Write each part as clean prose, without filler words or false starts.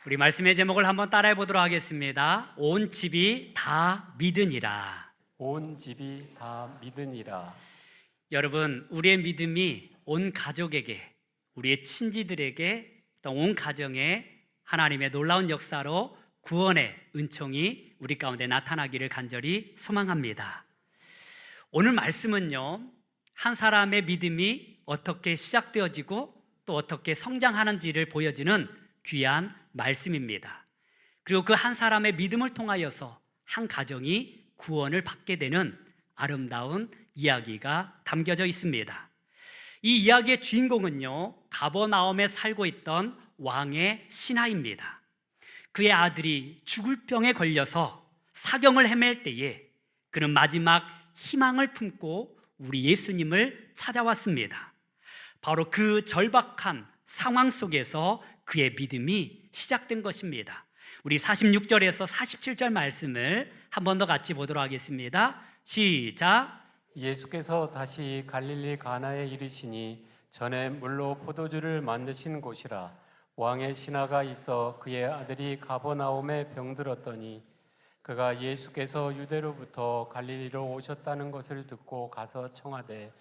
우리 말씀의 제목을 한번 따라해 보도록 하겠습니다. 온 집이 다 믿으니라. 온 집이 다 믿으니라. 여러분, 우리의 믿음이 온 가족에게, 우리의 친지들에게, 또 온 가정에 하나님의 놀라운 역사로 구원의 은총이 우리 가운데 나타나기를 간절히 소망합니다. 오늘 말씀은요, 한 사람의 믿음이 어떻게 시작되어지고 또 어떻게 성장하는지를 보여주는 귀한 말씀입니다. 그리고 그 한 사람의 믿음을 통하여서 한 가정이 구원을 받게 되는 아름다운 이야기가 담겨져 있습니다. 이 이야기의 주인공은요, 가버나움에 살고 있던 왕의 신하입니다. 그의 아들이 죽을 병에 걸려서 사경을 헤맬 때에 그는 마지막 희망을 품고 우리 예수님을 찾아왔습니다. 바로 그 절박한 상황 속에서 그의 믿음이 시작된 것입니다. 우리 46절에서 47절 말씀을 한 번 더 같이 보도록 하겠습니다. 시작. 예수께서 다시 갈릴리 가나에 이르시니 전에 물로 포도주를 만드신 곳이라. 왕의 신하가 있어 그의 아들이 가버나움에 병들었더니 그가 예수께서 유대로부터 갈릴리로 오셨다는 것을 듣고 가서 청하되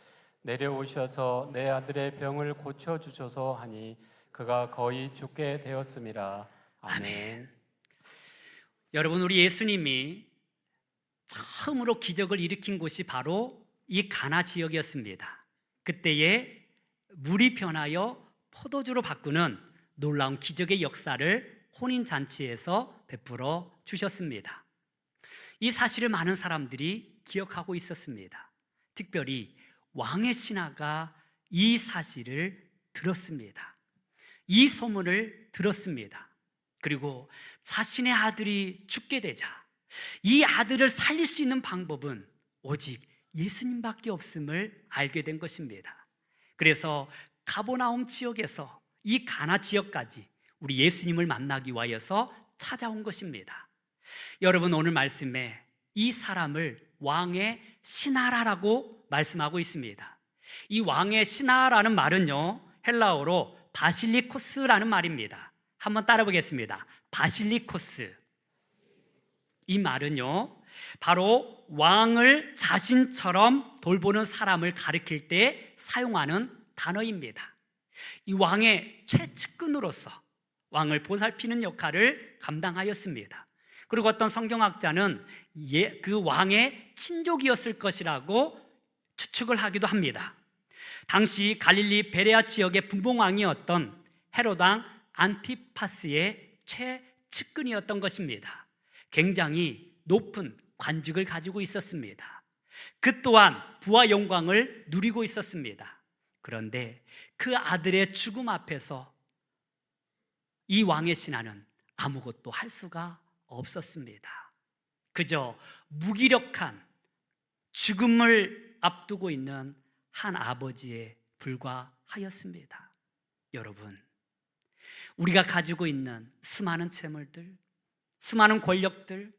내려오셔서 내 아들의 병을 고쳐주소서 하니 그가 거의 죽게 되었음이라. 아멘. 여러분, 우리 예수님이 처음으로 기적을 일으킨 곳이 바로 이 가나 지역이었습니다. 그때에 물이 변하여 포도주로 바꾸는 놀라운 기적의 역사를 혼인잔치에서 베풀어 주셨습니다. 이 사실을 많은 사람들이 기억하고 있었습니다. 특별히 왕의 신하가 이 사실을 들었습니다. 이 소문을 들었습니다. 그리고 자신의 아들이 죽게 되자 이 아들을 살릴 수 있는 방법은 오직 예수님밖에 없음을 알게 된 것입니다. 그래서 가버나움 지역에서 이 가나 지역까지 우리 예수님을 만나기 위하여서 찾아온 것입니다. 여러분, 오늘 말씀에 이 사람을 왕의 신하라고 말씀하고 있습니다. 이 왕의 신하라는 말은요, 헬라어로 바실리코스라는 말입니다. 한번 따라 보겠습니다. 바실리코스. 이 말은요, 바로 왕을 자신처럼 돌보는 사람을 가리킬 때 사용하는 단어입니다. 이 왕의 최측근으로서 왕을 보살피는 역할을 감당하였습니다. 그리고 어떤 성경학자는 그 왕의 친족이었을 것이라고 추측을 하기도 합니다. 당시 갈릴리 베레아 지역의 분봉왕이었던 헤롯왕 안티파스의 최측근이었던 것입니다. 굉장히 높은 관직을 가지고 있었습니다. 그 또한 부와 영광을 누리고 있었습니다. 그런데 그 아들의 죽음 앞에서 이 왕의 신하는 아무것도 할 수가 없었습니다. 그저 무기력한 죽음을 앞두고 있는 한 아버지에 불과하였습니다. 여러분, 우리가 가지고 있는 수많은 재물들, 수많은 권력들,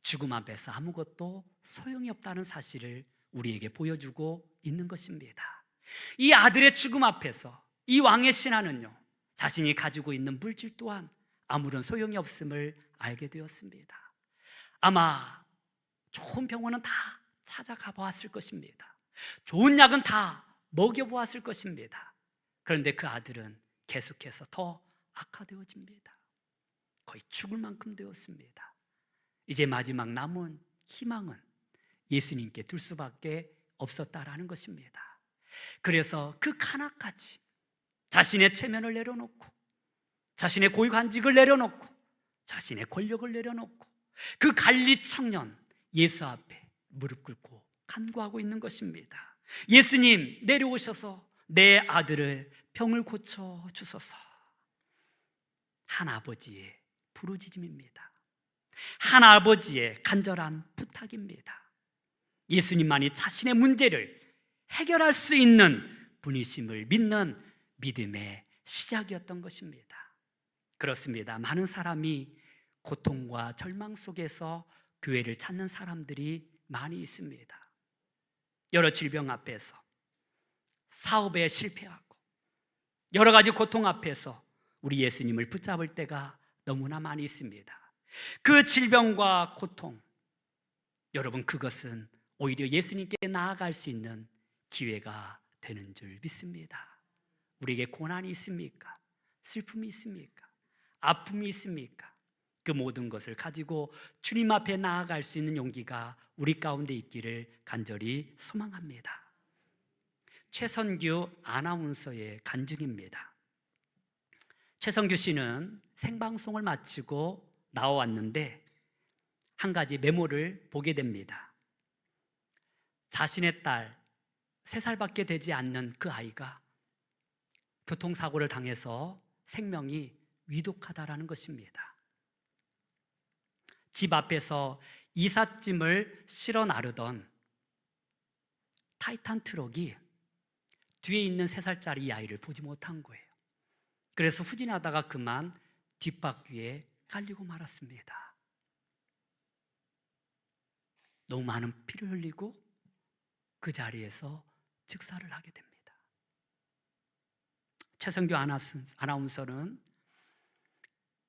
죽음 앞에서 아무것도 소용이 없다는 사실을 우리에게 보여주고 있는 것입니다. 이 아들의 죽음 앞에서 이 왕의 신하는요, 자신이 가지고 있는 물질 또한 아무런 소용이 없음을 알게 되었습니다. 아마 좋은 병원은 다 찾아가 보았을 것입니다. 좋은 약은 다 먹여보았을 것입니다. 그런데 그 아들은 계속해서 더 악화되어집니다. 거의 죽을 만큼 되었습니다. 이제 마지막 남은 희망은 예수님께 둘 수밖에 없었다라는 것입니다. 그래서 그 가나까지 자신의 체면을 내려놓고 자신의 고위관직을 내려놓고 자신의 권력을 내려놓고 그 갈릴리 청년 예수 앞에 무릎 꿇고 간구하고 있는 것입니다. 예수님, 내려오셔서 내 아들의 병을 고쳐 주소서. 한 아버지의 부르짖음입니다. 한 아버지의 간절한 부탁입니다. 예수님만이 자신의 문제를 해결할 수 있는 분이심을 믿는 믿음의 시작이었던 것입니다. 그렇습니다. 많은 사람이 고통과 절망 속에서 교회를 찾는 사람들이 많이 있습니다. 여러 질병 앞에서, 사업에 실패하고 여러 가지 고통 앞에서 우리 예수님을 붙잡을 때가 너무나 많이 있습니다. 그 질병과 고통, 여러분, 그것은 오히려 예수님께 나아갈 수 있는 기회가 되는 줄 믿습니다. 우리에게 고난이 있습니까? 슬픔이 있습니까? 아픔이 있습니까? 그 모든 것을 가지고 주님 앞에 나아갈 수 있는 용기가 우리 가운데 있기를 간절히 소망합니다. 최선규 아나운서의 간증입니다. 최선규 씨는 생방송을 마치고 나와왔는데 한 가지 메모를 보게 됩니다. 자신의 딸 3살밖에 되지 않는 그 아이가 교통사고를 당해서 생명이 위독하다라는 것입니다. 집 앞에서 이삿짐을 실어 나르던 타이탄 트럭이 뒤에 있는 3살짜리 이 아이를 보지 못한 거예요. 그래서 후진하다가 그만 뒷바퀴에 깔리고 말았습니다. 너무 많은 피를 흘리고 그 자리에서 즉사를 하게 됩니다. 최선규 아나운서는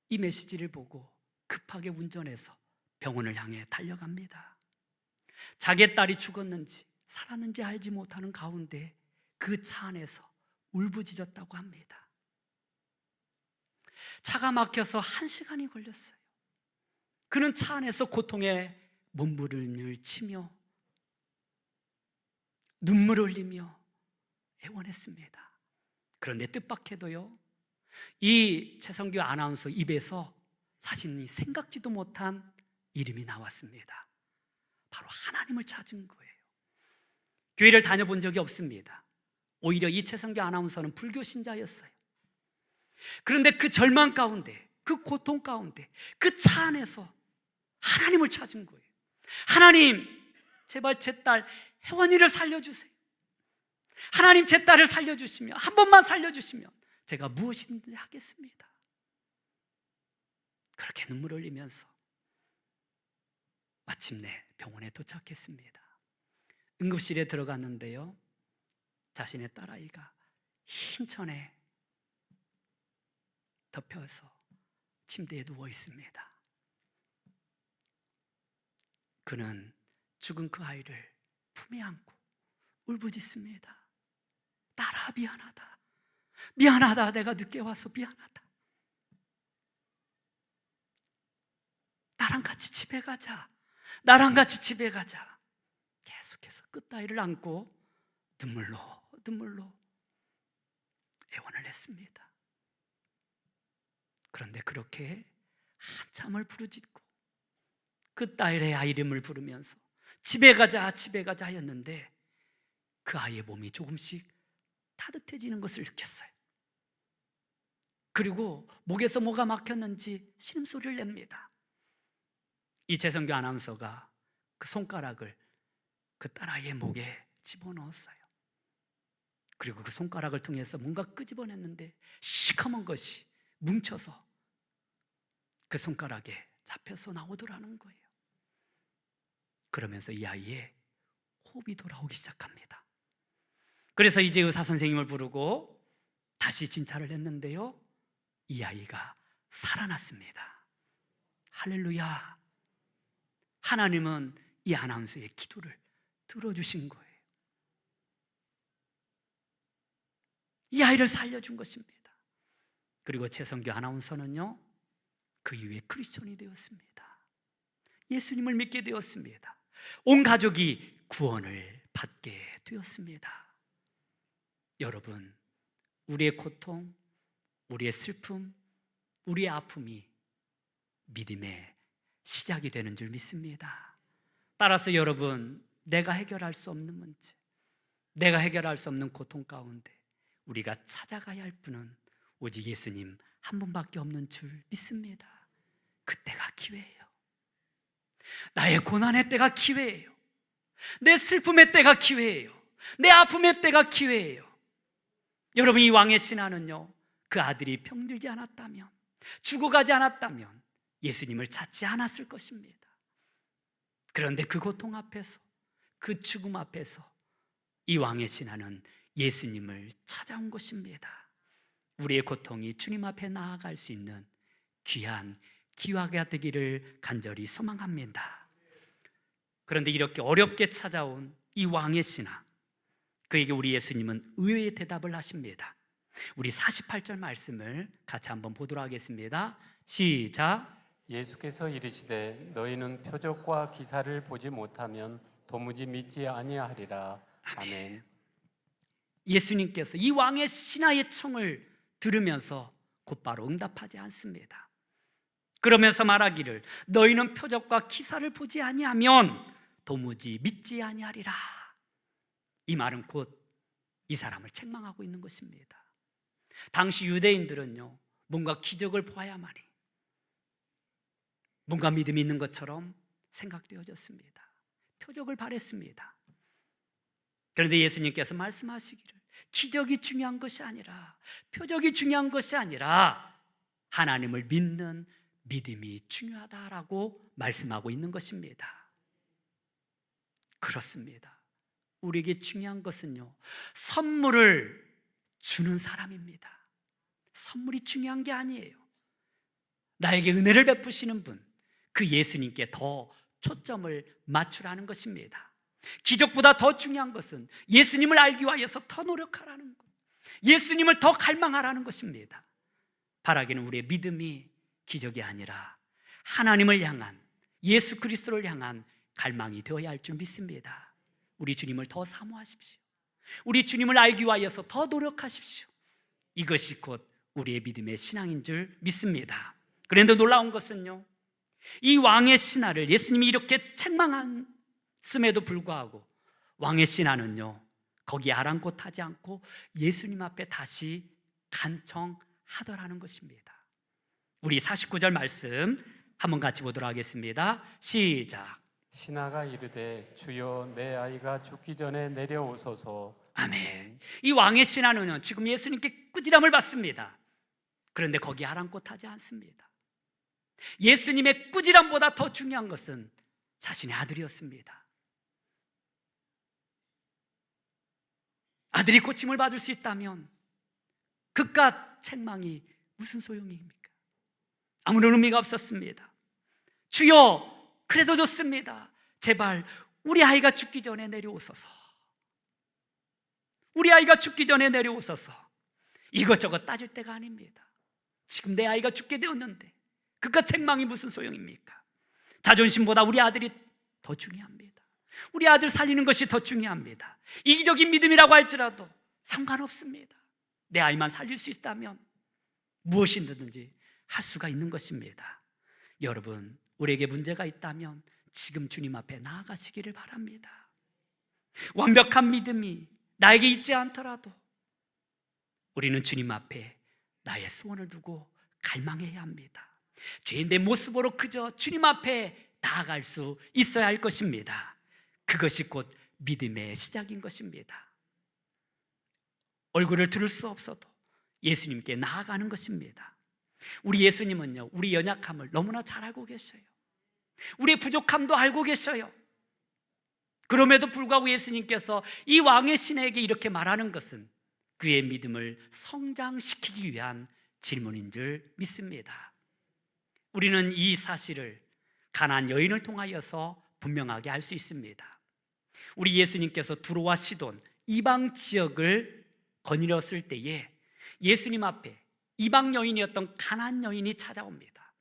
이 메시지를 보고 급하게 운전해서 병원을 향해 달려갑니다. 자기의 딸이 죽었는지 살았는지 알지 못하는 가운데 그 차 안에서 울부짖었다고 합니다. 차가 막혀서 1시간이 걸렸어요. 그는 차 안에서 고통에 몸부림을 치며 눈물을 흘리며 애원했습니다. 그런데 뜻밖에도요, 이 최선규 아나운서 입에서 자신이 생각지도 못한 이름이 나왔습니다. 바로 하나님을 찾은 거예요. 교회를 다녀본 적이 없습니다. 오히려 이 최선규 아나운서는 불교 신자였어요. 그런데 그 절망 가운데, 그 고통 가운데, 그 차 안에서 하나님을 찾은 거예요. 하나님, 제발 제 딸 혜원이를 살려주세요. 하나님, 제 딸을 살려주시면, 한 번만 살려주시면 제가 무엇이든지 하겠습니다. 그렇게 눈물을 흘리면서 마침내 병원에 도착했습니다. 응급실에 들어갔는데요, 자신의 딸아이가 흰 천에 덮여서 침대에 누워 있습니다. 그는 죽은 그 아이를 품에 안고 울부짖습니다. 딸아, 미안하다. 미안하다. 내가 늦게 와서 미안하다. 나랑 같이 집에 가자. 나랑 같이 집에 가자. 계속해서 끝다이를 안고 눈물로 애원을 했습니다. 그런데 그렇게 한참을 부르짖고 그 딸의 아이 이름을 부르면서 집에 가자 하였는데 그 아이의 몸이 조금씩 따뜻해지는 것을 느꼈어요. 그리고 목에서 뭐가 막혔는지 신음소리를 냅니다. 이 최선규 아나운서가 그 손가락을 그 딸아이의 목에 집어넣었어요. 그리고 그 손가락을 통해서 뭔가 끄집어냈는데 시커먼 것이 뭉쳐서 그 손가락에 잡혀서 나오더라는 거예요. 그러면서 이 아이의 호흡이 돌아오기 시작합니다. 그래서 이제 의사 선생님을 부르고 다시 진찰을 했는데요, 이 아이가 살아났습니다. 할렐루야. 하나님은 이 아나운서의 기도를 들어주신 거예요. 이 아이를 살려준 것입니다. 그리고 최선규 아나운서는요, 그 이후에 크리스천이 되었습니다. 예수님을 믿게 되었습니다. 온 가족이 구원을 받게 되었습니다. 여러분, 우리의 고통, 우리의 슬픔, 우리의 아픔이 믿음의 시작이 되는 줄 믿습니다. 따라서 여러분, 내가 해결할 수 없는 문제, 내가 해결할 수 없는 고통 가운데 우리가 찾아가야 할 분은 오직 예수님 한 분밖에 없는 줄 믿습니다. 그때가 기회예요. 나의 고난의 때가 기회예요. 내 슬픔의 때가 기회예요. 내 아픔의 때가 기회예요. 여러분, 이 왕의 신하는요, 그 아들이 병들지 않았다면, 죽어가지 않았다면 예수님을 찾지 않았을 것입니다. 그런데 그 고통 앞에서, 그 죽음 앞에서 이 왕의 신하는 예수님을 찾아온 것입니다. 우리의 고통이 주님 앞에 나아갈 수 있는 귀한 기회가 되기를 간절히 소망합니다. 그런데 이렇게 어렵게 찾아온 이 왕의 신하, 그에게 우리 예수님은 의외의 대답을 하십니다. 우리 48절 말씀을 같이 한번 보도록 하겠습니다. 시작. 예수께서 이르시되 너희는 표적과 기사를 보지 못하면 도무지 믿지 아니하리라. 아멘. 예수님께서 이 왕의 신하의 청을 들으면서 곧바로 응답하지 않습니다. 그러면서 말하기를 너희는 표적과 기사를 보지 아니하면 도무지 믿지 아니하리라. 이 말은 곧 이 사람을 책망하고 있는 것입니다. 당시 유대인들은요, 뭔가 기적을 보아야만이 뭔가 믿음이 있는 것처럼 생각되어졌습니다. 표적을 바랬습니다. 그런데 예수님께서 말씀하시기를 기적이 중요한 것이 아니라, 표적이 중요한 것이 아니라 하나님을 믿는 믿음이 중요하다라고 말씀하고 있는 것입니다. 그렇습니다. 우리에게 중요한 것은요, 선물을 주는 사람입니다. 선물이 중요한 게 아니에요. 나에게 은혜를 베푸시는 분, 그 예수님께 더 초점을 맞추라는 것입니다. 기적보다 더 중요한 것은 예수님을 알기 위해서 더 노력하라는 것, 예수님을 더 갈망하라는 것입니다. 바라기는 우리의 믿음이 기적이 아니라 하나님을 향한, 예수 그리스도를 향한 갈망이 되어야 할 줄 믿습니다. 우리 주님을 더 사모하십시오. 우리 주님을 알기 위해서 더 노력하십시오. 이것이 곧 우리의 믿음의 신앙인 줄 믿습니다. 그런데 놀라운 것은요, 이 왕의 신하를 예수님이 이렇게 책망했음에도 불구하고 왕의 신하는요, 거기에 아랑곳하지 않고 예수님 앞에 다시 간청하더라는 것입니다. 우리 49절 말씀 한번 같이 보도록 하겠습니다. 시작. 신하가 이르되 주여 내 아이가 죽기 전에 내려오소서. 아멘. 이 왕의 신하는 지금 예수님께 꾸지람을 받습니다. 그런데 거기에 아랑곳하지 않습니다. 예수님의 꾸지람보다 더 중요한 것은 자신의 아들이었습니다. 아들이 고침을 받을 수 있다면 그깟 책망이 무슨 소용입니까? 아무런 의미가 없었습니다. 주여, 그래도 좋습니다. 제발 우리 아이가 죽기 전에 내려오소서. 우리 아이가 죽기 전에 내려오소서. 이것저것 따질 때가 아닙니다. 지금 내 아이가 죽게 되었는데 그깟 책망이 무슨 소용입니까? 자존심보다 우리 아들이 더 중요합니다. 우리 아들 살리는 것이 더 중요합니다. 이기적인 믿음이라고 할지라도 상관없습니다. 내 아이만 살릴 수 있다면 무엇이든지 할 수가 있는 것입니다. 여러분, 우리에게 문제가 있다면 지금 주님 앞에 나아가시기를 바랍니다. 완벽한 믿음이 나에게 있지 않더라도 우리는 주님 앞에 나의 소원을 두고 갈망해야 합니다. 죄인 내 모습으로 그저 주님 앞에 나아갈 수 있어야 할 것입니다. 그것이 곧 믿음의 시작인 것입니다. 얼굴을 들을 수 없어도 예수님께 나아가는 것입니다. 우리 예수님은요, 우리 연약함을 너무나 잘 알고 계셔요. 우리의 부족함도 알고 계셔요. 그럼에도 불구하고 예수님께서 이 왕의 신에게 이렇게 말하는 것은 그의 믿음을 성장시키기 위한 질문인 줄 믿습니다. 우리는 이 사실을 가나안 여인을 통하여서 분명하게 알 수 있습니다. 우리 예수님께서 두로와 시돈 이방 지역을 거닐었을 때에 예수님 앞에 이방 여인이었던 가나안 여인이 찾아옵니다.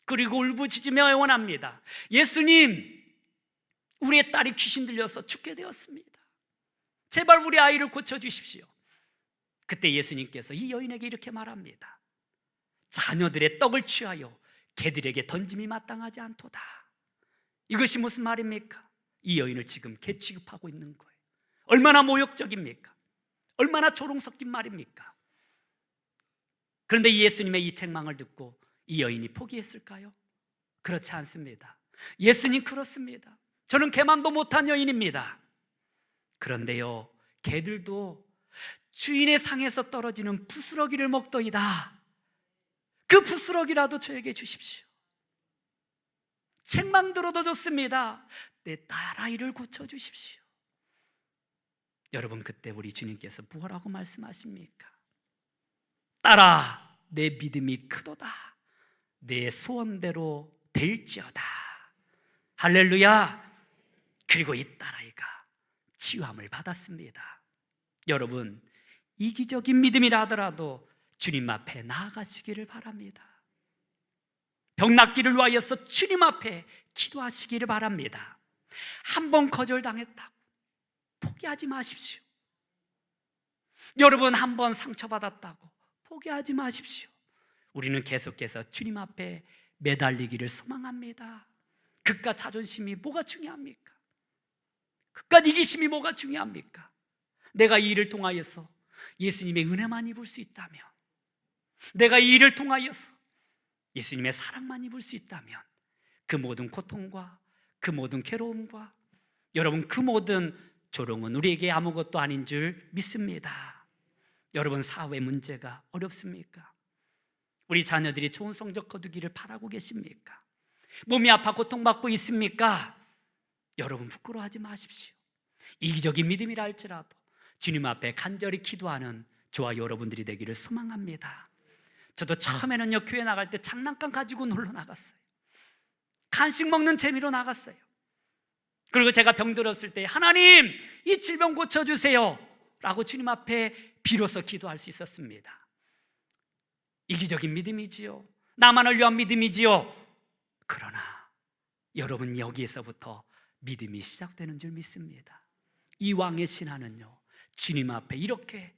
그리고 울부짖으며 애원합니다. 예수님, 우리의 딸이 귀신 들려서 죽게 되었습니다. 제발 우리 아이를 고쳐주십시오. 그때 예수님께서 이 여인에게 이렇게 말합니다. 자녀들의 떡을 취하여 개들에게 던짐이 마땅하지 않도다. 이것이 무슨 말입니까? 이 여인을 지금 개 취급하고 있는 거예요. 얼마나 모욕적입니까? 얼마나 조롱 섞인 말입니까? 그런데 이 예수님의 이 책망을 듣고 이 여인이 포기했을까요? 그렇지 않습니다. 예수님, 그렇습니다. 저는 개만도 못한 여인입니다. 그런데요, 개들도 주인의 상에서 떨어지는 부스러기를 먹더이다. 그 부스러기라도 저에게 주십시오. 책망 들어도 좋습니다. 내 딸아이를 고쳐주십시오. 여러분, 그때 우리 주님께서 뭐라고 말씀하십니까? 딸아, 내 믿음이 크도다. 내 소원대로 될지어다. 할렐루야. 그리고 이 딸아이가 치유함을 받았습니다. 여러분, 이기적인 믿음이라 하더라도 주님 앞에 나아가시기를 바랍니다. 병 낫기를 위하여서 주님 앞에 기도하시기를 바랍니다. 한 번 거절당했다고 포기하지 마십시오. 여러분, 한 번 상처받았다고 포기하지 마십시오. 우리는 계속해서 주님 앞에 매달리기를 소망합니다. 그깟 자존심이 뭐가 중요합니까? 그깟 이기심이 뭐가 중요합니까? 내가 이 일을 통하여서 예수님의 은혜만 입을 수 있다면, 내가 이 일을 통하여서 예수님의 사랑만 입을 수 있다면, 그 모든 고통과 그 모든 괴로움과 여러분, 그 모든 조롱은 우리에게 아무것도 아닌 줄 믿습니다. 여러분, 사회 문제가 어렵습니까? 우리 자녀들이 좋은 성적 거두기를 바라고 계십니까? 몸이 아파 고통받고 있습니까? 여러분, 부끄러워하지 마십시오. 이기적인 믿음이라 할지라도 주님 앞에 간절히 기도하는 저와 여러분들이 되기를 소망합니다. 저도 처음에는요, 교회 나갈 때 장난감 가지고 놀러 나갔어요. 간식 먹는 재미로 나갔어요. 그리고 제가 병들었을 때 하나님, 이 질병 고쳐주세요 라고 주님 앞에 비로소 기도할 수 있었습니다. 이기적인 믿음이지요, 나만을 위한 믿음이지요. 그러나 여러분, 여기에서부터 믿음이 시작되는 줄 믿습니다. 이 왕의 신하는요, 주님 앞에 이렇게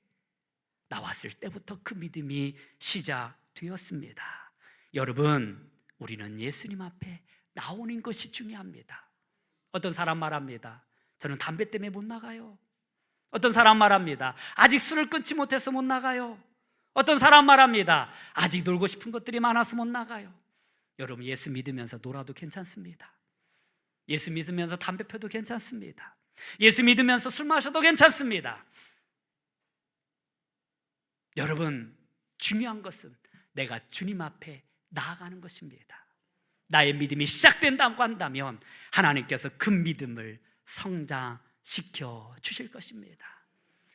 나왔을 때부터 그 믿음이 시작되었습니다. 여러분, 우리는 예수님 앞에 나오는 것이 중요합니다. 어떤 사람 말합니다. 저는 담배 때문에 못 나가요. 어떤 사람 말합니다. 아직 술을 끊지 못해서 못 나가요. 어떤 사람 말합니다. 아직 놀고 싶은 것들이 많아서 못 나가요. 여러분, 예수 믿으면서 놀아도 괜찮습니다. 예수 믿으면서 담배 펴도 괜찮습니다. 예수 믿으면서 술 마셔도 괜찮습니다. 여러분, 중요한 것은 내가 주님 앞에 나아가는 것입니다. 나의 믿음이 시작된다고 한다면 하나님께서 그 믿음을 성장시켜 주실 것입니다.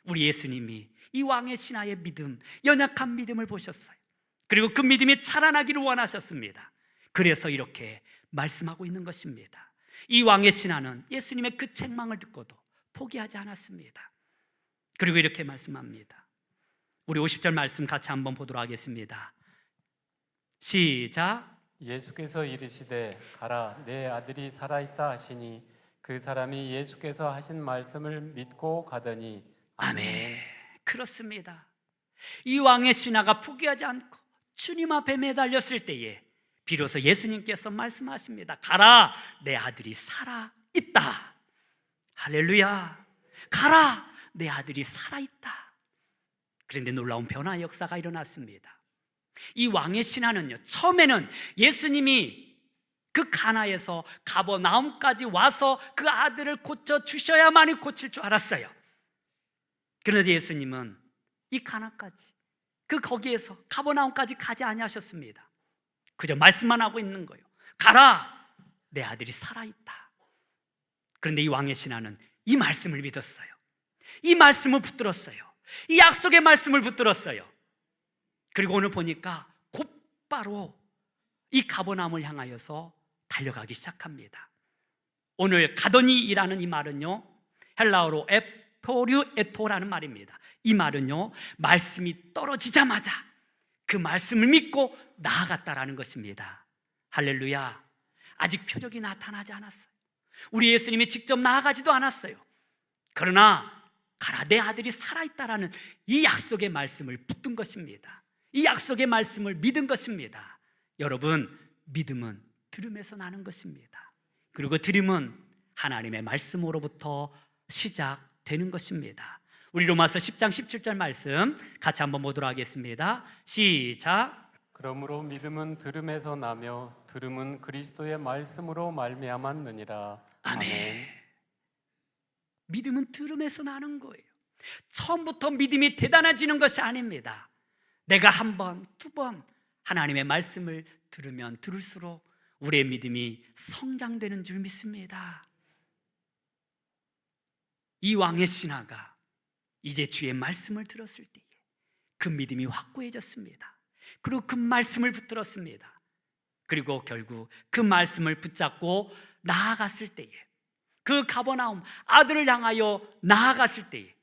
우리 예수님이 이 왕의 신하의 믿음, 연약한 믿음을 보셨어요. 그리고 그 믿음이 자라나기를 원하셨습니다. 그래서 이렇게 말씀하고 있는 것입니다. 이 왕의 신하는 예수님의 그 책망을 듣고도 포기하지 않았습니다. 그리고 이렇게 말씀합니다. 우리 50절 말씀 같이 한번 보도록 하겠습니다. 시작. 예수께서 이르시되 가라, 내 아들이 살아있다 하시니 그 사람이 예수께서 하신 말씀을 믿고 가더니. 아멘. 그렇습니다. 이 왕의 신하가 포기하지 않고 주님 앞에 매달렸을 때에 비로소 예수님께서 말씀하십니다. 가라, 내 아들이 살아있다. 할렐루야. 가라, 내 아들이 살아있다. 그런데 놀라운 변화의 역사가 일어났습니다. 이 왕의 신하는요, 처음에는 예수님이 그 가나에서 가버나움까지 와서 그 아들을 고쳐주셔야만이 고칠 줄 알았어요. 그런데 예수님은 이 가나까지, 거기에서 가버나움까지 가지 아니하셨습니다. 그저 말씀만 하고 있는 거예요. 가라, 내 아들이 살아있다. 그런데 이 왕의 신하는 이 말씀을 믿었어요. 이 말씀을 붙들었어요. 이 약속의 말씀을 붙들었어요. 그리고 오늘 보니까 곧바로 이 가버나움을 향하여서 달려가기 시작합니다. 오늘 가더니이라는 이 말은요, 헬라어로 에포류에토라는 말입니다. 이 말은요, 말씀이 떨어지자마자 그 말씀을 믿고 나아갔다라는 것입니다. 할렐루야. 아직 표적이 나타나지 않았어요. 우리 예수님이 직접 나아가지도 않았어요. 그러나 가라, 내 아들이 살아있다라는 이 약속의 말씀을 붙든 것입니다. 이 약속의 말씀을 믿은 것입니다. 여러분, 믿음은 들음에서 나는 것입니다. 그리고 들음은 하나님의 말씀으로부터 시작되는 것입니다. 우리 로마서 10장 17절 말씀 같이 한번 보도록 하겠습니다. 시작. 그러므로 믿음은 들음에서 나며 들음은 그리스도의 말씀으로 말미암았느니라. 아멘. 믿음은 들음에서 나는 거예요. 처음부터 믿음이 대단해지는 것이 아닙니다. 내가 한 번, 두 번 하나님의 말씀을 들으면 들을수록 우리의 믿음이 성장되는 줄 믿습니다. 이 왕의 신하가 이제 주의 말씀을 들었을 때에 그 믿음이 확고해졌습니다. 그리고 그 말씀을 붙들었습니다. 그리고 결국 그 말씀을 붙잡고 나아갔을 때에, 그 가버나움 아들을 향하여 나아갔을 때에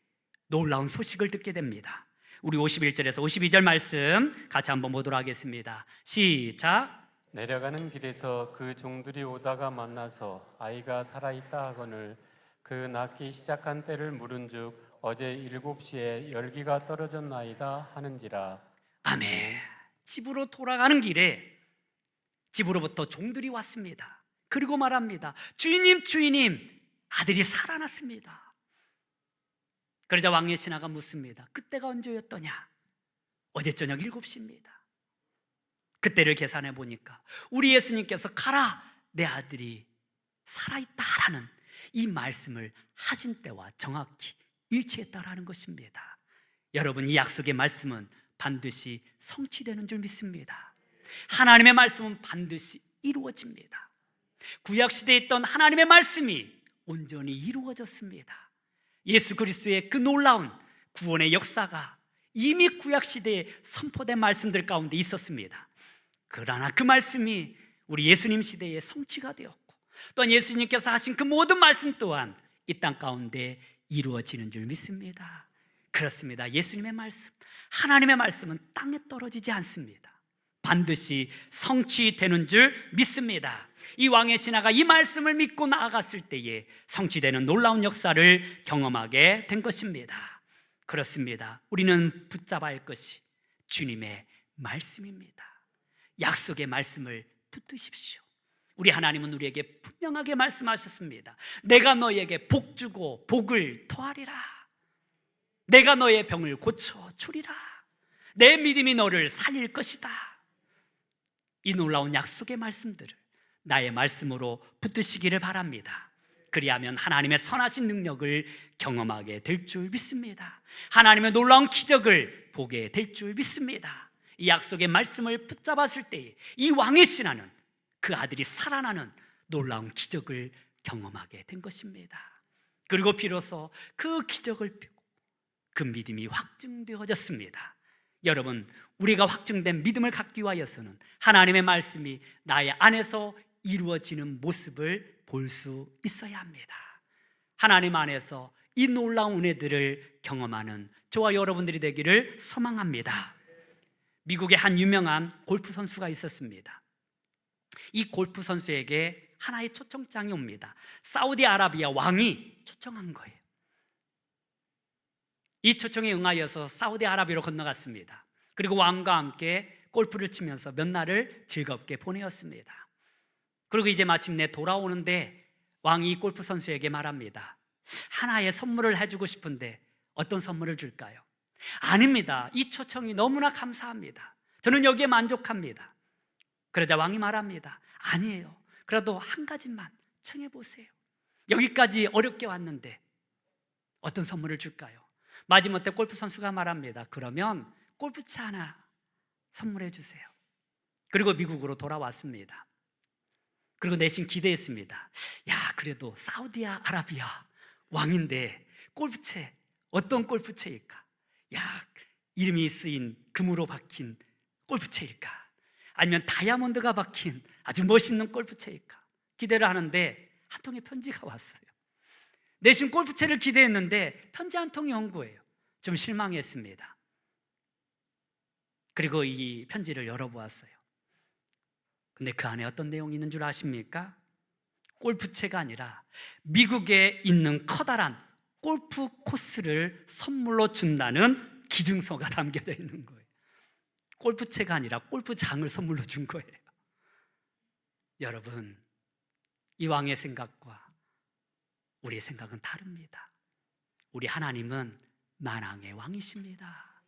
놀라운 소식을 듣게 됩니다. 우리 51절에서 52절 말씀 같이 한번 보도록 하겠습니다. 시작. 내려가는 길에서 그 종들이 오다가 만나서 아이가 살아있다 하거늘 그 낳기 시작한 때를 물은즉 어제 7시에 열기가 떨어졌나이다 하는지라. 아멘. 집으로 돌아가는 길에 집으로부터 종들이 왔습니다. 그리고 말합니다. 주인님, 주인님, 아들이 살아났습니다. 그러자 왕의 신하가 묻습니다. 그때가 언제였더냐? 어제 저녁 7시입니다. 그때를 계산해 보니까 우리 예수님께서 가라, 내 아들이 살아있다라는 이 말씀을 하신 때와 정확히 일치했다라는 것입니다. 여러분, 이 약속의 말씀은 반드시 성취되는 줄 믿습니다. 하나님의 말씀은 반드시 이루어집니다. 구약시대에 있던 하나님의 말씀이 온전히 이루어졌습니다. 예수 그리스도의 그 놀라운 구원의 역사가 이미 구약시대에 선포된 말씀들 가운데 있었습니다. 그러나 그 말씀이 우리 예수님 시대에 성취가 되었고, 또한 예수님께서 하신 그 모든 말씀 또한 이 땅 가운데 이루어지는 줄 믿습니다. 그렇습니다. 예수님의 말씀, 하나님의 말씀은 땅에 떨어지지 않습니다. 반드시 성취되는 줄 믿습니다. 이 왕의 신하가 이 말씀을 믿고 나아갔을 때에 성취되는 놀라운 역사를 경험하게 된 것입니다. 그렇습니다. 우리는 붙잡아야 할 것이 주님의 말씀입니다. 약속의 말씀을 붙드십시오. 우리 하나님은 우리에게 분명하게 말씀하셨습니다. 내가 너에게 복 주고 복을 더하리라. 내가 너의 병을 고쳐 주리라. 내 믿음이 너를 살릴 것이다. 이 놀라운 약속의 말씀들을 나의 말씀으로 붙드시기를 바랍니다. 그리하면 하나님의 선하신 능력을 경험하게 될 줄 믿습니다. 하나님의 놀라운 기적을 보게 될 줄 믿습니다. 이 약속의 말씀을 붙잡았을 때 이 왕의 신하는 그 아들이 살아나는 놀라운 기적을 경험하게 된 것입니다. 그리고 비로소 그 기적을 펴고 그 믿음이 확증되어졌습니다. 여러분, 우리가 확증된 믿음을 갖기 위하여서는 하나님의 말씀이 나의 안에서 이루어지는 모습을 볼 수 있어야 합니다. 하나님 안에서 이 놀라운 은혜들을 경험하는 저와 여러분들이 되기를 소망합니다. 미국의 한 유명한 골프 선수가 있었습니다. 이 골프 선수에게 하나의 초청장이 옵니다. 사우디아라비아 왕이 초청한 거예요. 이 초청에 응하여서 사우디아라비아로 건너갔습니다. 그리고 왕과 함께 골프를 치면서 몇 날을 즐겁게 보내었습니다. 그리고 이제 마침내 돌아오는데 왕이 골프 선수에게 말합니다. 하나의 선물을 해주고 싶은데 어떤 선물을 줄까요? 아닙니다. 이 초청이 너무나 감사합니다. 저는 여기에 만족합니다. 그러자 왕이 말합니다. 아니에요. 그래도 한 가지만 청해보세요. 여기까지 어렵게 왔는데 어떤 선물을 줄까요? 마지못해 골프 선수가 말합니다. 그러면 골프채 하나 선물해 주세요. 그리고 미국으로 돌아왔습니다. 그리고 내심 기대했습니다. 야, 그래도 사우디아라비아 왕인데 골프채, 어떤 골프채일까? 야, 이름이 쓰인 금으로 박힌 골프채일까? 아니면 다이아몬드가 박힌 아주 멋있는 골프채일까? 기대를 하는데 한 통의 편지가 왔어요. 내심 골프채를 기대했는데 편지 한 통이 온 거예요. 좀 실망했습니다. 그리고 이 편지를 열어보았어요. 근데 그 안에 어떤 내용이 있는 줄 아십니까? 골프채가 아니라 미국에 있는 커다란 골프 코스를 선물로 준다는 기증서가 담겨져 있는 거예요. 골프채가 아니라 골프장을 선물로 준 거예요. 여러분, 이 왕의 생각과 우리의 생각은 다릅니다. 우리 하나님은 만왕의 왕이십니다.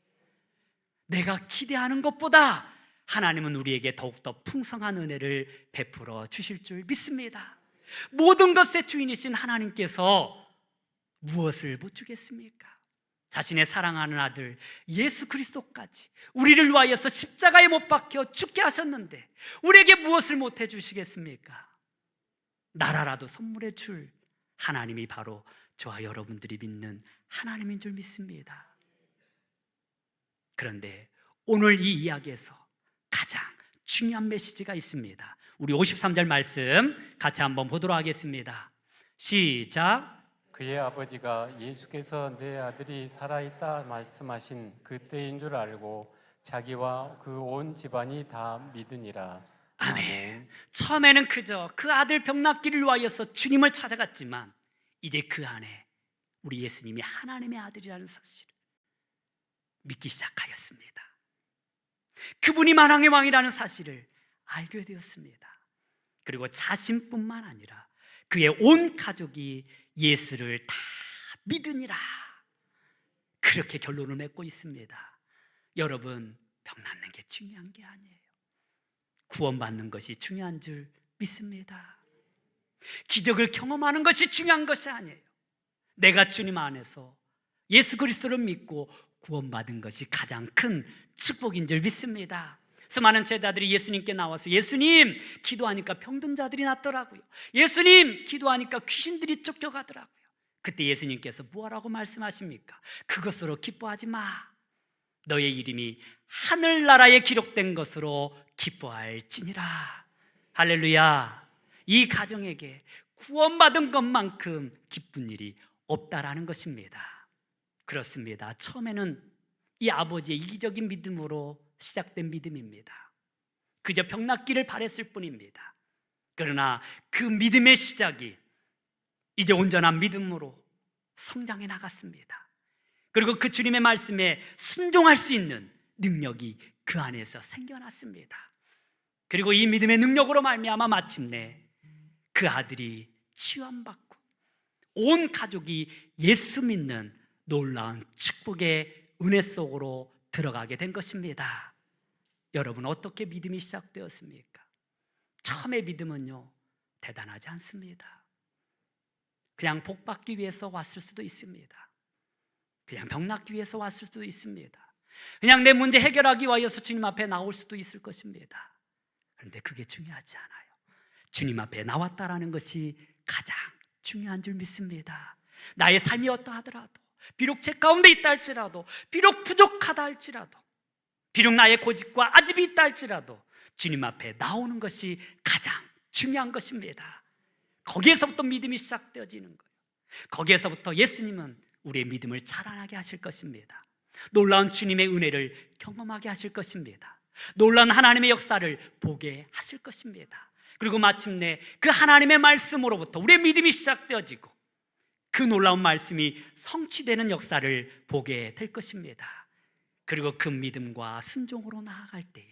내가 기대하는 것보다 하나님은 우리에게 더욱더 풍성한 은혜를 베풀어 주실 줄 믿습니다. 모든 것의 주인이신 하나님께서 무엇을 못 주겠습니까? 자신의 사랑하는 아들 예수 그리스도까지 우리를 위하여서 십자가에 못 박혀 죽게 하셨는데 우리에게 무엇을 못 해주시겠습니까? 나라라도 선물해 줄 하나님이 바로 저와 여러분들이 믿는 하나님인 줄 믿습니다. 그런데 오늘 이 이야기에서 가장 중요한 메시지가 있습니다. 우리 53절 말씀 같이 한번 보도록 하겠습니다. 시작. 그의 아버지가 예수께서 내 아들이 살아있다 말씀하신 그때인 줄 알고 자기와 그 온 집안이 다 믿으니라. 아멘. 처음에는 그저 그 아들 병낫기를 위하여서 주님을 찾아갔지만 이제 그 안에 우리 예수님이 하나님의 아들이라는 사실을 믿기 시작하였습니다. 그분이 만왕의 왕이라는 사실을 알게 되었습니다. 그리고 자신뿐만 아니라 그의 온 가족이 예수를 다 믿으니라, 그렇게 결론을 맺고 있습니다. 여러분, 병 낫는 게 중요한 게 아니에요. 구원받는 것이 중요한 줄 믿습니다. 기적을 경험하는 것이 중요한 것이 아니에요. 내가 주님 안에서 예수 그리스도를 믿고 구원받은 것이 가장 큰 축복인 줄 믿습니다. 수많은 제자들이 예수님께 나와서 예수님 기도하니까 병든 자들이 낫더라고요. 예수님 기도하니까 귀신들이 쫓겨가더라고요. 그때 예수님께서 뭐라고 말씀하십니까? 그것으로 기뻐하지 마. 너의 이름이 하늘나라에 기록된 것으로 기뻐할지니라. 할렐루야. 이 가정에게 구원받은 것만큼 기쁜 일이 없다라는 것입니다. 그렇습니다. 처음에는 이 아버지의 이기적인 믿음으로 시작된 믿음입니다. 그저 병 낫기를 바랬을 뿐입니다. 그러나 그 믿음의 시작이 이제 온전한 믿음으로 성장해 나갔습니다. 그리고 그 주님의 말씀에 순종할 수 있는 능력이 그 안에서 생겨났습니다. 그리고 이 믿음의 능력으로 말미암아 마침내 그 아들이 치유받고 온 가족이 예수 믿는 놀라운 축복의 은혜 속으로 들어가게 된 것입니다. 여러분, 어떻게 믿음이 시작되었습니까? 처음의 믿음은요, 대단하지 않습니다. 그냥 복 받기 위해서 왔을 수도 있습니다. 그냥 병 낫기 위해서 왔을 수도 있습니다. 그냥 내 문제 해결하기 위해서 주님 앞에 나올 수도 있을 것입니다. 그런데 그게 중요하지 않아요. 주님 앞에 나왔다라는 것이 가장 중요한 줄 믿습니다. 나의 삶이 어떠하더라도, 비록 제 가운데 있다 할지라도, 비록 부족하다 할지라도, 비록 나의 고집과 아집이 있다 할지라도 주님 앞에 나오는 것이 가장 중요한 것입니다. 거기에서부터 믿음이 시작되어지는 거예요. 거기에서부터 예수님은 우리의 믿음을 자라나게 하실 것입니다. 놀라운 주님의 은혜를 경험하게 하실 것입니다. 놀라운 하나님의 역사를 보게 하실 것입니다. 그리고 마침내 그 하나님의 말씀으로부터 우리의 믿음이 시작되어지고 그 놀라운 말씀이 성취되는 역사를 보게 될 것입니다. 그리고 그 믿음과 순종으로 나아갈 때에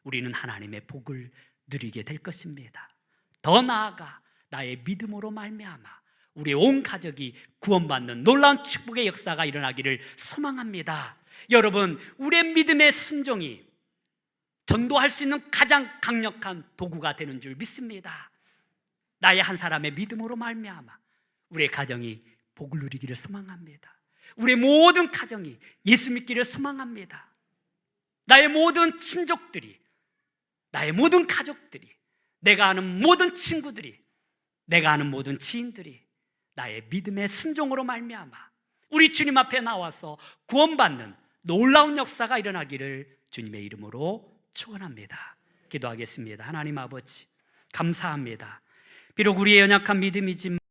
우리는 하나님의 복을 누리게 될 것입니다. 더 나아가 나의 믿음으로 말미암아 우리의 온 가족이 구원받는 놀라운 축복의 역사가 일어나기를 소망합니다. 여러분, 우리의 믿음의 순종이 전도할 수 있는 가장 강력한 도구가 되는 줄 믿습니다. 나의 한 사람의 믿음으로 말미암아 우리의 가정이 복을 누리기를 소망합니다. 우리의 모든 가정이 예수 믿기를 소망합니다. 나의 모든 친족들이, 나의 모든 가족들이, 내가 아는 모든 친구들이, 내가 아는 모든 지인들이 나의 믿음의 순종으로 말미암아 우리 주님 앞에 나와서 구원받는 놀라운 역사가 일어나기를 주님의 이름으로 축원합니다. 기도하겠습니다. 하나님 아버지, 감사합니다. 비록 우리의 연약한 믿음이지만